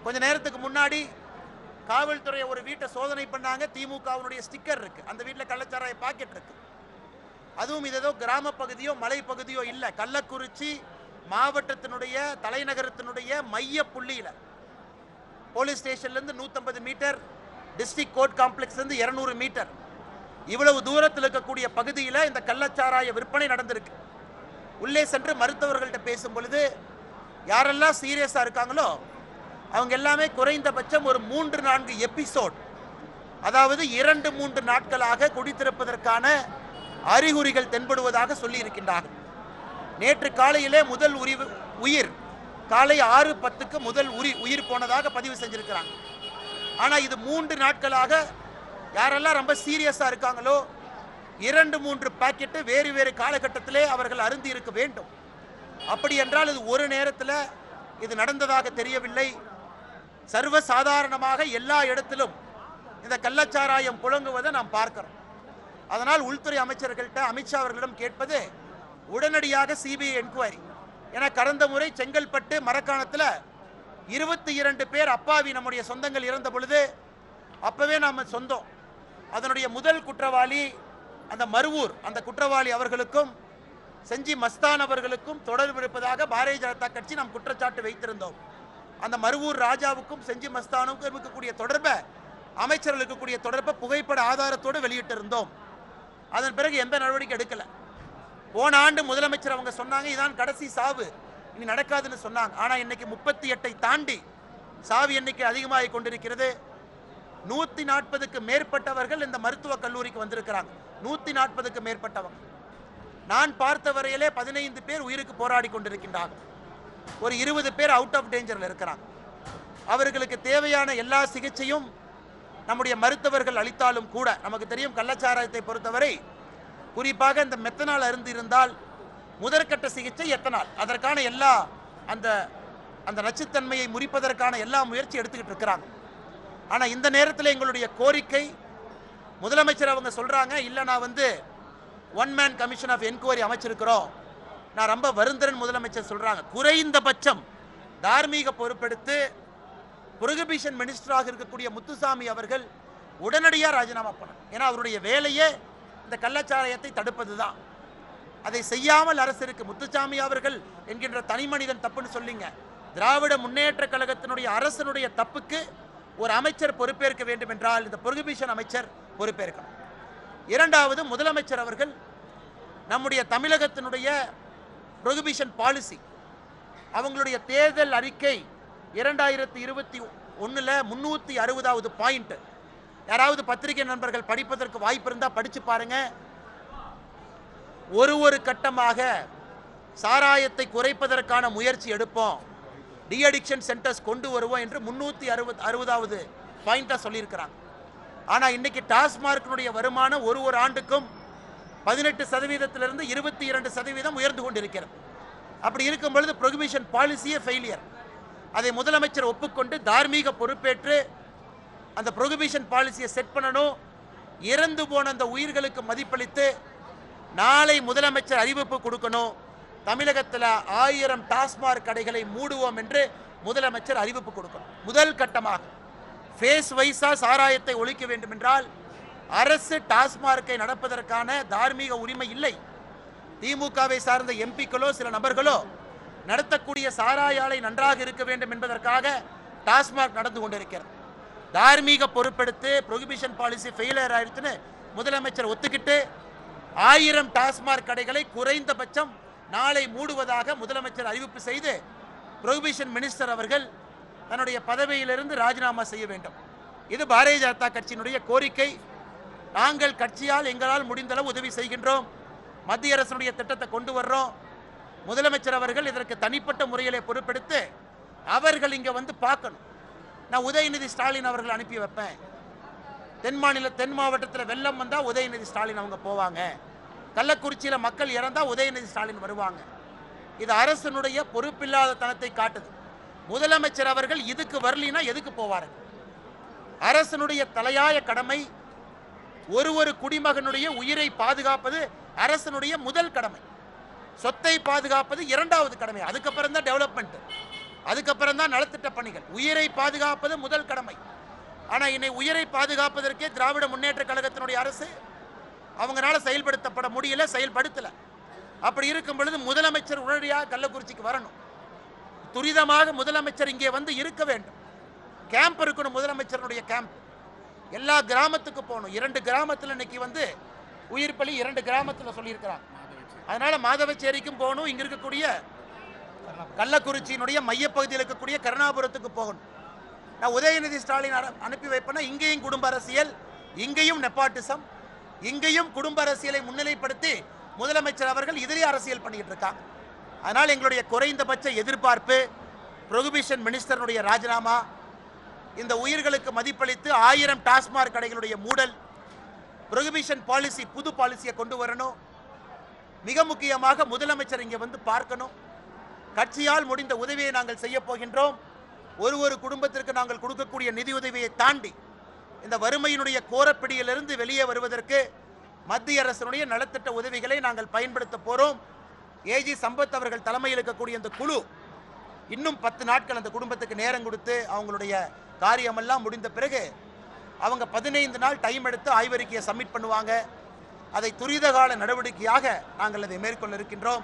கொஞ்ச நேரத்துக்கு முன்னாடி காவல்துறை ஒரு வீட்டை சோதனை பண்ணாங்க. திமுகவினுடைய ஸ்டிக்கர் இருக்கு, அந்த வீட்டில் கள்ளச்சாராய பாக்கெட் இருக்கு. அதுவும் இது ஏதோ கிராம பகுதியோ மலை பகுதியோ இல்லை, கள்ளக்குறிச்சி மாவட்டத்தினுடைய தலைநகரத்தினுடைய மைய புள்ளியில் போலீஸ் ஸ்டேஷன்லேருந்து 150 மீட்டர், டிஸ்ட்ரிக்ட் கோர்ட் காம்ப்ளெக்ஸ்லேருந்து 200 மீட்டர், இவ்வளவு தூரத்தில் இருக்கக்கூடிய பகுதியில் இந்த கள்ளச்சாராய விற்பனை நடந்திருக்கு. உள்ளே சென்று மருத்துவர்கள்ட்ட பேசும் பொழுது யாரெல்லாம் சீரியஸாக இருக்காங்களோ அவங்க எல்லாமே குறைந்தபட்சம் ஒரு 3-4 எபிசோட், அதாவது 2-3 நாட்களாக குடித்திருப்பதற்கான அறிகுறிகள் தென்படுவதாக சொல்லி இருக்கின்றார்கள். நேற்று காலையிலே முதல் உயிர் காலை 6:10 முதல் உயிர் போனதாக பதிவு செஞ்சிருக்கிறாங்க. ஆனால் இது 3 நாட்களாக யாரெல்லாம் ரொம்ப சீரியஸாக இருக்காங்களோ 2-3 பாக்கெட்டு வேறு வேறு காலகட்டத்திலே அவர்கள் அருந்தி இருக்க வேண்டும். அப்படி என்றால் இது ஒரு நேரத்தில் இது நடந்ததாக தெரியவில்லை. சர்வசாதாரணமாக எல்லா இடத்திலும் இந்த கள்ளச்சாராயம் புழங்குவதை நாம் பார்க்கிறோம். அதனால் உள்துறை அமைச்சர்கள்ட்ட அமித்ஷா அவர்களிடம் கேட்பது உடனடியாக சிபிஐ என்கொயரி. ஏன்னா கடந்த முறை செங்கல்பட்டு மரக்காணத்தில் 22 பேர் அப்பாவி நம்முடைய சொந்தங்கள் இறந்த பொழுது அப்பவே நாம் சொந்தம், அதனுடைய முதல் குற்றவாளி அந்த மருவூர் அந்த குற்றவாளி அவர்களுக்கும் செஞ்சி மஸ்தான் அவர்களுக்கும் தொடர்பு இருப்பதாக பாரதிய ஜனதா கட்சி நாம் குற்றச்சாட்டு வைத்திருந்தோம். அந்த மருவூர் ராஜாவுக்கும் செஞ்சி மஸ்தானுக்கும் இருக்கக்கூடிய தொடர்பை, அமைச்சர்கள் இருக்கக்கூடிய தொடர்பை புகைப்பட ஆதாரத்தோடு வெளியிட்டிருந்தோம். அதன் பிறகு எந்த நடவடிக்கை எடுக்கல. போன ஆண்டு முதலமைச்சர் அவங்க சொன்னாங்க இதான் கடைசி சாவு, இனி நடக்காதுன்னு சொன்னாங்க. ஆனால் இன்னைக்கு 38 தாண்டி சாவு எண்ணிக்கை அதிகமாகி கொண்டிருக்கிறது. 140க்கு மேற்பட்டவர்கள் இந்த மருத்துவக் கல்லூரிக்கு வந்திருக்கிறாங்க. 140க்கு மேற்பட்டவங்க. நான் பார்த்த வரையிலே 15 பேர் உயிருக்கு போராடி கொண்டிருக்கின்றார்கள். ஒரு 20 பேர் அவுட் ஆஃப் டேஞ்சரில் இருக்கிறாங்க. அவர்களுக்கு தேவையான எல்லா சிகிச்சையும் நம்முடைய மருத்துவர்கள் அளித்தாலும் கூட நமக்கு தெரியும் கள்ளச்சாராயத்தை பொறுத்தவரை குறிப்பாக இந்த மெத்தனால் அருந்து இருந்தால் முதற்கட்ட சிகிச்சை எத்தனால், அதற்கான எல்லா அந்த நச்சுத்தன்மையை முறிப்பதற்கான எல்லா முயற்சி எடுத்துக்கிட்டு இருக்கிறாங்க. ஆனால் இந்த நேரத்தில் எங்களுடைய கோரிக்கை, முதலமைச்சர் அவங்க சொல்கிறாங்க இல்லை நான் 1 மேன் கமிஷன் ஆஃப் என்கொயரி அமைச்சிருக்கிறோம், நான் ரொம்ப வருந்தரன் முதலமைச்சர் சொல்கிறாங்க. குறைந்தபட்சம் தார்மீக பொறுப்பெடுத்து புரோகிபிஷன் மினிஸ்டராக இருக்கக்கூடிய முத்துசாமி அவர்கள் உடனடியாக ராஜினாமா பண்ணணும். ஏன்னா அவருடைய வேலையே இந்த கள்ளச்சாராயத்தை தடுப்பது தான். அதை செய்யாமல் அரசு இருக்கு. முத்துசாமி அவர்கள் என்கின்ற தனி மனிதன் தப்புன்னு சொல்லிங்க, திராவிட முன்னேற்ற கழகத்தினுடைய அரசனுடைய தப்புக்கு ஒரு அமைச்சர் பொறுப்பேற்க வேண்டும் என்றால் இந்த புரோகிபிஷன் அமைச்சர் பொறுப்பேற்கணும். இரண்டாவது, முதலமைச்சர் அவர்கள் நம்முடைய தமிழகத்தினுடைய புரோகிபிஷன் பாலிசி, அவங்களுடைய தேர்தல் அறிக்கை 2021 360வது பாயிண்ட், யாராவது பத்திரிகை நண்பர்கள் படிப்பதற்கு வாய்ப்பு இருந்தால் படிச்சு பாருங்க. ஒரு கட்டமாக சாராயத்தை குறைப்பதற்கான முயற்சி எடுப்போம், டி அடிக்ஷன் சென்டர்ஸ் கொண்டு வருவோம் என்று 360வது பாயிண்டா சொல்லியிருக்கிறாங்க. ஆனால் இன்னைக்கு டாஸ்மார்க்கினுடைய வருமானம் ஒரு ஆண்டுக்கும் 18%லிருந்து 22% உயர்ந்து கொண்டிருக்கிறது. அப்படி இருக்கும் பொழுது புரோகிபிஷன் பாலிசியே ஃபெயிலியர். அதை முதலமைச்சர் ஒப்புக்கொண்டு தார்மீக பொறுப்பேற்று அந்த புரோகிபிஷன் பாலிசியை செட் பண்ணணும். இறந்து போன அந்த உயிர்களுக்கு மதிப்பளித்து நாளை முதலமைச்சர் அறிவிப்பு கொடுக்கணும். தமிழகத்தில் 1000 டாஸ்மார்க் கடைகளை மூடுவோம் என்று முதலமைச்சர் அறிவிப்பு கொடுக்கணும். முதல் கட்டமாக ஃபேஸ் வைஸா சாராயத்தை ஒழிக்க வேண்டும் என்றால் அரசு டாஸ்மார்க்கை நடப்பதற்கான தார்மீக உரிமை இல்லை. திமுகவை சார்ந்த எம்பிக்களோ சில நபர்களோ நடத்தக்கூடிய சாராய ஆலை நன்றாக இருக்க வேண்டும் என்பதற்காக டாஸ்மார்க் நடந்து கொண்டிருக்கிறது. தார்மீக பொறுப்பெடுத்து புரோகிபிஷன் பாலிசி ஃபெயிலியர் ஆயிடுச்சுன்னு முதலமைச்சர் ஒத்துக்கிட்டு 1000 டாஸ்மார்க் கடைகளை குறைந்தபட்சம் நாளை மூடுவதாக முதலமைச்சர் அறிவிப்பு செய்து புரோகிபிஷன் மினிஸ்டர் அவர்கள் தன்னுடைய பதவியிலிருந்து ராஜினாமா செய்ய வேண்டும். இது பாரதிய ஜனதா கட்சியினுடைய கோரிக்கை. நாங்கள் கட்சியால் எங்களால் முடிந்தளவு உதவி செய்கின்றோம். மத்திய அரசுடைய திட்டத்தை கொண்டு வர்றோம். முதலமைச்சர் அவர்கள் இதற்கு தனிப்பட்ட முறையிலே பொறுப்பெடுத்து அவர்கள் இங்கே பார்க்கணும். நான் உதயநிதி ஸ்டாலின் அவர்கள் அனுப்பி வைப்பேன். தென் மாவட்டத்தில் வெள்ளம் வந்தால் உதயநிதி ஸ்டாலின் அவங்க போவாங்க. கள்ளக்குறிச்சியில் மக்கள் இறந்தால் உதயநிதி ஸ்டாலின் வருவாங்க. இது அரசனுடைய பொறுப்பில்லாத தனத்தை காட்டுது. முதலமைச்சர் அவர்கள் இதுக்கு வரலினா எதுக்கு போவார்கள்? அரசனுடைய தலையாய கடமை ஒரு குடிமகனுடைய உயிரை பாதுகாப்பது அரசனுடைய முதல் கடமை. சொத்தை பாதுகாப்பது இரண்டாவது கடமை. அதுக்கப்புறம் தான் டெவலப்மெண்ட். அதுக்கப்புறம் தான் நலத்திட்ட பணிகள். உயிரை பாதுகாப்பது முதல் கடமை. ஆனால் இன்னை உயிரை பாதுகாப்பதற்கே திராவிட முன்னேற்ற கழகத்தினுடைய அரசு அவங்களால செயல்படுத்தப்பட முடியல, செயல்படுத்தல. அப்படி இருக்கும் பொழுது முதலமைச்சர் உடனடியாக கள்ளக்குறிச்சிக்கு வரணும். துரிதமாக முதலமைச்சர் இங்கே வந்து இருக்க வேண்டும். கேம்ப் இருக்கணும், முதலமைச்சருடைய கேம்ப். எல்லா கிராமத்துக்கு போகணும். 2 கிராமத்தில் இன்னைக்கு வந்து உயிர் பலி 2 கிராமத்தில் சொல்லியிருக்கிறாங்க. அதனால மாதவச்சேரிக்கும் போகணும், இங்க இருக்கக்கூடிய கள்ளக்குறிச்சியினுடைய மையப்பகுதியில் இருக்கக்கூடிய கருணாபுரத்துக்கு போகணும். நான் உதயநிதி ஸ்டாலின் அனுப்பி வைப்பேன்னா இங்கேயும் குடும்ப அரசியல், இங்கேயும் நெப்பாட்டிசம், இங்கேயும் குடும்ப அரசியலை முன்னிலைப்படுத்தி முதலமைச்சர் அவர்கள் இதிலே அரசியல் பண்ணிட்டு இருக்காங்க. அதனால் எங்களுடைய குறைந்தபட்ச எதிர்பார்ப்பு புரோகிபிஷன் மினிஸ்டருடைய ராஜினாமா, இந்த உயிர்களுக்கு மதிப்பளித்து 1000 டாஸ்மாக் கடைகளுடைய மூடல், புரோகிபிஷன் பாலிசி புது பாலிசியை கொண்டு வரணும். மிக முக்கியமாக முதலமைச்சர் இங்கே வந்து பார்க்கணும். கட்சியால் முடிந்த உதவியை நாங்கள் செய்ய போகின்றோம். ஒரு குடும்பத்திற்கு நாங்கள் கொடுக்கக்கூடிய நிதி உதவியை தாண்டி இந்த வறுமையினுடைய கோரப்பிடியிலிருந்து வெளியே வருவதற்கு மத்திய அரசினுடைய நலத்திட்ட உதவிகளை நாங்கள் பயன்படுத்த போறோம். ஏஜி சம்பத் அவர்கள் தலைமையில் இருக்கக்கூடிய இந்த குழு இன்னும் 10 நாட்கள் அந்த குடும்பத்துக்கு நேரம் கொடுத்து அவங்களுடைய காரியமெல்லாம் முடிந்த பிறகு அவங்க 15 நாள் டைம் எடுத்து ஆய்வறிக்கையை சப்மிட் பண்ணுவாங்க. அதை துரித கால நடவடிக்கையாக நாங்கள் அதை மேற்கொள்ள இருக்கின்றோம்.